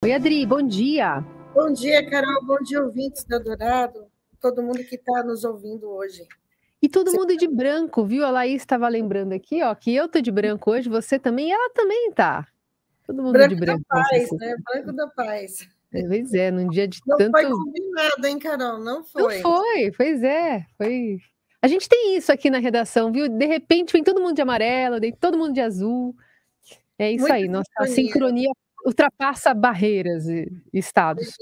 Oi, Adri, bom dia. Bom dia, Carol. Bom dia, ouvintes da Dourado. Todo mundo que está nos ouvindo hoje. E todo mundo de branco, viu? A Laís estava lembrando aqui, ó, que eu tô de branco hoje, você também, e ela também tá. Todo mundo de Branco da branco nessa paz, né? sexta. Branco da paz. Pois é, num dia de Não foi tanto. combinado, hein, Carol? Não Não foi. foi, pois é, foi. A gente tem isso aqui na redação, viu? De repente vem todo mundo de amarelo, vem todo mundo de azul. É isso Muita aí, nossa a sintonia. sincronia ultrapassa barreiras e estados.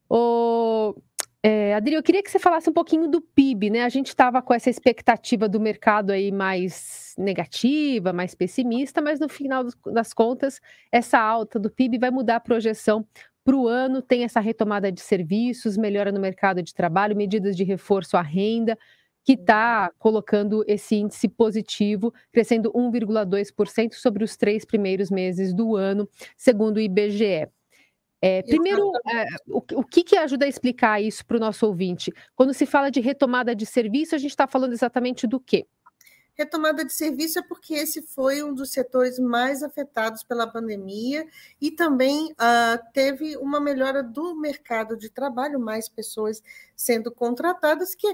Ô, Adri, eu queria que você falasse um pouquinho do PIB, né? A gente estava com essa expectativa do mercado aí mais negativa, mais pessimista, mas no final das contas, essa alta do PIB vai mudar a projeção para o ano, tem essa retomada de serviços, melhora no mercado de trabalho, medidas de reforço à renda, que está colocando esse índice positivo, crescendo 1,2% sobre os 3 primeiros meses do ano, segundo o IBGE. Primeiro, Exatamente. o que ajuda a explicar isso para o nosso ouvinte? Quando se fala de retomada de serviço, a gente está falando exatamente do quê? Retomada de serviço é porque esse foi um dos setores mais afetados pela pandemia e também teve uma melhora do mercado de trabalho, mais pessoas sendo contratadas, que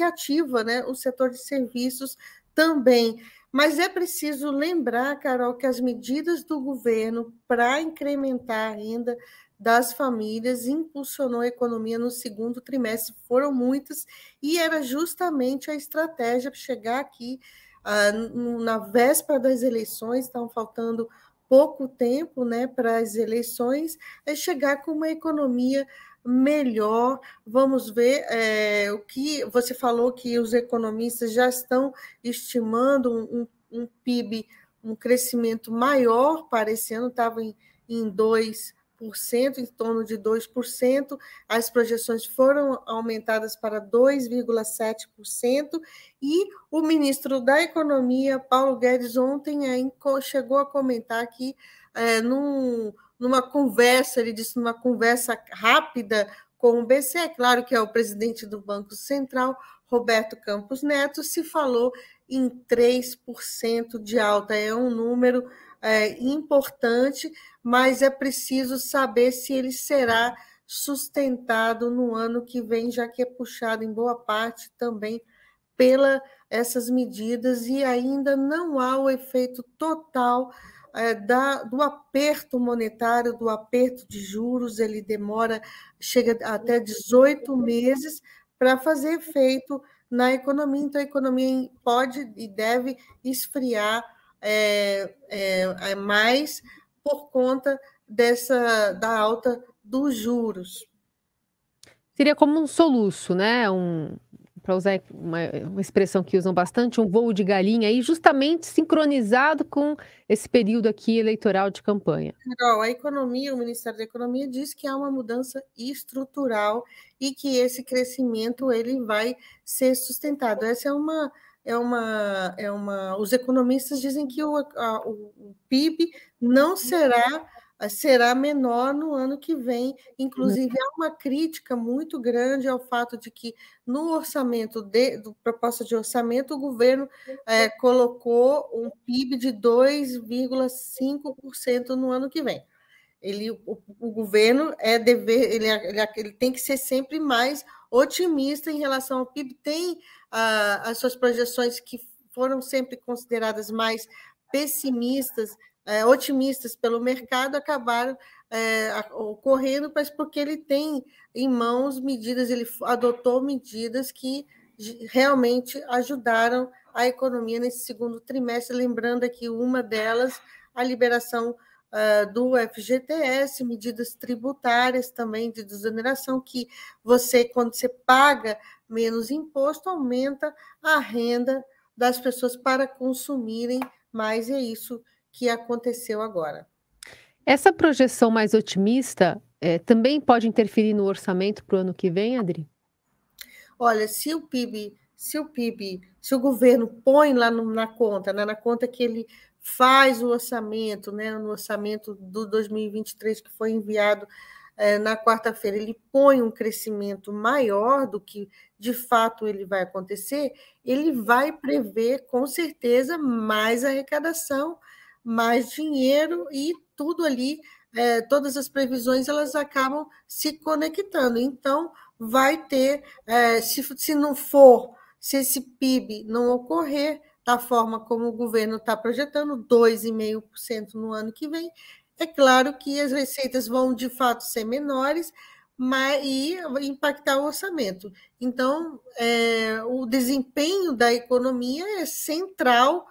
ativa, né, o setor de serviços também. Mas é preciso lembrar, Carol, que as medidas do governo para incrementar a renda das famílias impulsionou a economia no segundo trimestre, foram muitas, e era justamente a estratégia para chegar aqui na véspera das eleições, estavam faltando pouco tempo, né, para as eleições, é chegar com uma economia melhor. Vamos ver o que você falou, que os economistas já estão estimando um PIB, um crescimento maior para esse ano, estava em 2%, em torno de 2%, as projeções foram aumentadas para 2,7%, e o ministro da Economia, Paulo Guedes, ontem chegou a comentar que, numa conversa, ele disse, numa conversa rápida com o BCE, claro que é o presidente do Banco Central, Roberto Campos Neto, se falou em 3% de alta. É um número importante, mas é preciso saber se ele será sustentado no ano que vem, já que é puxado em boa parte também pela essas medidas, e ainda não há o efeito total do aperto monetário, do aperto de juros. Ele chega até 18 meses para fazer efeito na economia, então a economia pode e deve esfriar mais por conta da alta dos juros. Seria como um soluço, né? Para usar uma expressão que usam bastante, um voo de galinha, aí justamente sincronizado com esse período aqui eleitoral de campanha. Carol, o Ministério da Economia diz que há uma mudança estrutural e que esse crescimento ele vai ser sustentado. Essa os economistas dizem que o PIB não será menor no ano que vem. Inclusive, há uma crítica muito grande ao fato de que no orçamento do proposta de orçamento, o governo colocou um PIB de 2,5% no ano que vem. O governo ele tem que ser sempre mais otimista em relação ao PIB, tem as suas projeções que foram sempre consideradas mais pessimistas, otimistas pelo mercado, acabaram ocorrendo, mas porque ele tem em mãos medidas, ele adotou medidas que realmente ajudaram a economia nesse segundo trimestre, lembrando aqui uma delas, a liberação do FGTS, medidas tributárias também de desoneração, que quando você paga menos imposto, aumenta a renda das pessoas para consumirem mais, e é isso que aconteceu agora. Essa projeção mais otimista também pode interferir no orçamento para o ano que vem, Adri? Olha, se o governo põe lá na conta, né, na conta que ele faz o orçamento, né, no orçamento do 2023 que foi enviado na quarta-feira, ele põe um crescimento maior do que de fato ele vai acontecer, ele vai prever com certeza mais arrecadação, mais dinheiro, e tudo ali todas as previsões elas acabam se conectando. Então, vai ter, se não for, se esse PIB não ocorrer da forma como o governo está projetando, 2,5% no ano que vem, é claro que as receitas vão de fato ser menores, mas e impactar o orçamento. Então, o desempenho da economia é central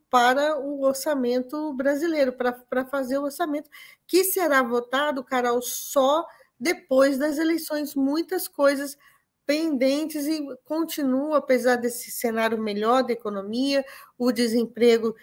para o orçamento brasileiro, para fazer o orçamento, que será votado, Carol, só depois das eleições. Muitas coisas pendentes e continua, apesar desse cenário melhor da economia, o desemprego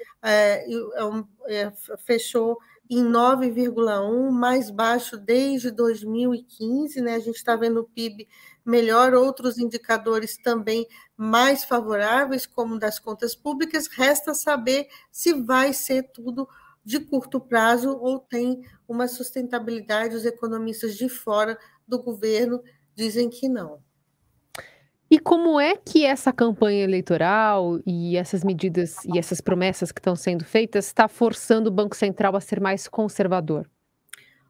fechou em 9,1, mais baixo desde 2015, né? A gente está vendo o PIB melhor, outros indicadores também mais favoráveis, como das contas públicas. Resta saber se vai ser tudo de curto prazo ou tem uma sustentabilidade. Os economistas de fora do governo dizem que não. E como é que essa campanha eleitoral e essas medidas e essas promessas que estão sendo feitas está forçando o Banco Central a ser mais conservador?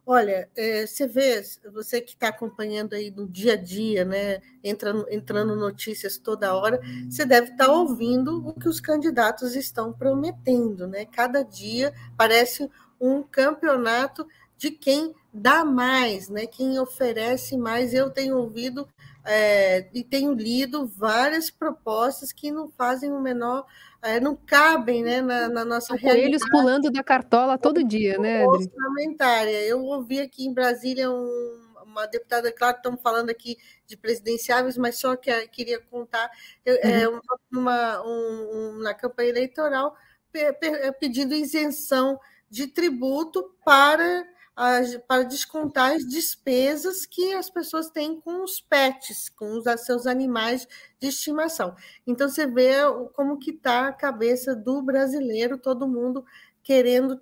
Olha, você vê, você que está acompanhando aí no dia a dia, né, entrando notícias toda hora, você deve estar ouvindo o que os candidatos estão prometendo, né? Cada dia parece um campeonato de quem dá mais, né? Quem oferece mais. Eu tenho ouvido e tenho lido várias propostas que não fazem o menor, não cabem, né, na nossa São realidade coelhos pulando da cartola todo dia, né, Adri? orçamentária. Eu ouvi aqui em Brasília uma deputada, claro, estamos falando aqui de presidenciáveis, mas só que queria contar Uhum. na campanha eleitoral pedindo isenção de tributo para descontar as despesas que as pessoas têm com os pets, com os seus animais de estimação. Então, você vê como que está a cabeça do brasileiro, todo mundo querendo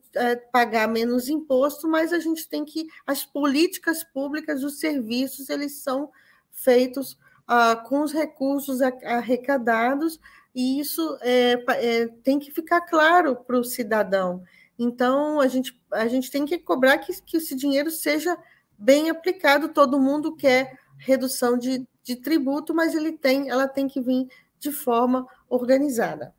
pagar menos imposto, mas a gente tem que... As políticas públicas, os serviços, eles são feitos com os recursos arrecadados, e isso tem que ficar claro para o cidadão. Então, a gente tem que cobrar que esse dinheiro seja bem aplicado. Todo mundo quer redução de tributo, mas ela tem que vir de forma organizada.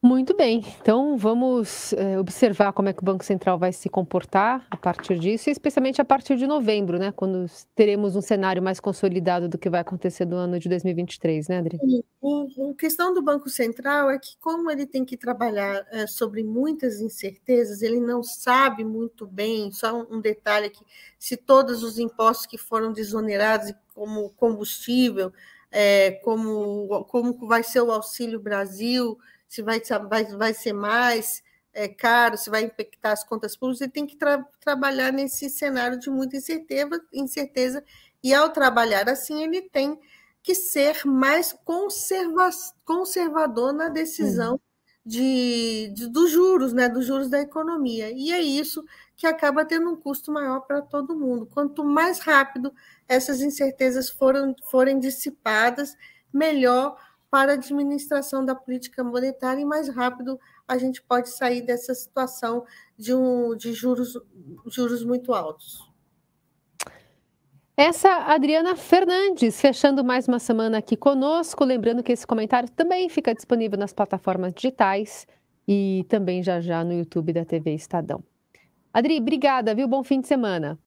Muito bem, então vamos observar como é que o Banco Central vai se comportar a partir disso, e especialmente a partir de novembro, né, quando teremos um cenário mais consolidado do que vai acontecer no ano de 2023, né, Adri? A questão do Banco Central é que, como ele tem que trabalhar sobre muitas incertezas, ele não sabe muito bem, só um detalhe aqui, se todos os impostos que foram desonerados, como combustível, como vai ser o Auxílio Brasil, se vai ser mais caro, se vai impactar as contas públicas, ele tem que trabalhar nesse cenário de muita incerteza, e ao trabalhar assim, ele tem que ser mais conservador na decisão dos juros, né, dos juros da economia. E é isso que acaba tendo um custo maior para todo mundo. Quanto mais rápido essas incertezas forem dissipadas, melhor para a administração da política monetária, e mais rápido a gente pode sair dessa situação de juros muito altos. Essa Adriana Fernandes, fechando mais uma semana aqui conosco, lembrando que esse comentário também fica disponível nas plataformas digitais e também já já no YouTube da TV Estadão. Adri, obrigada, viu? Bom fim de semana.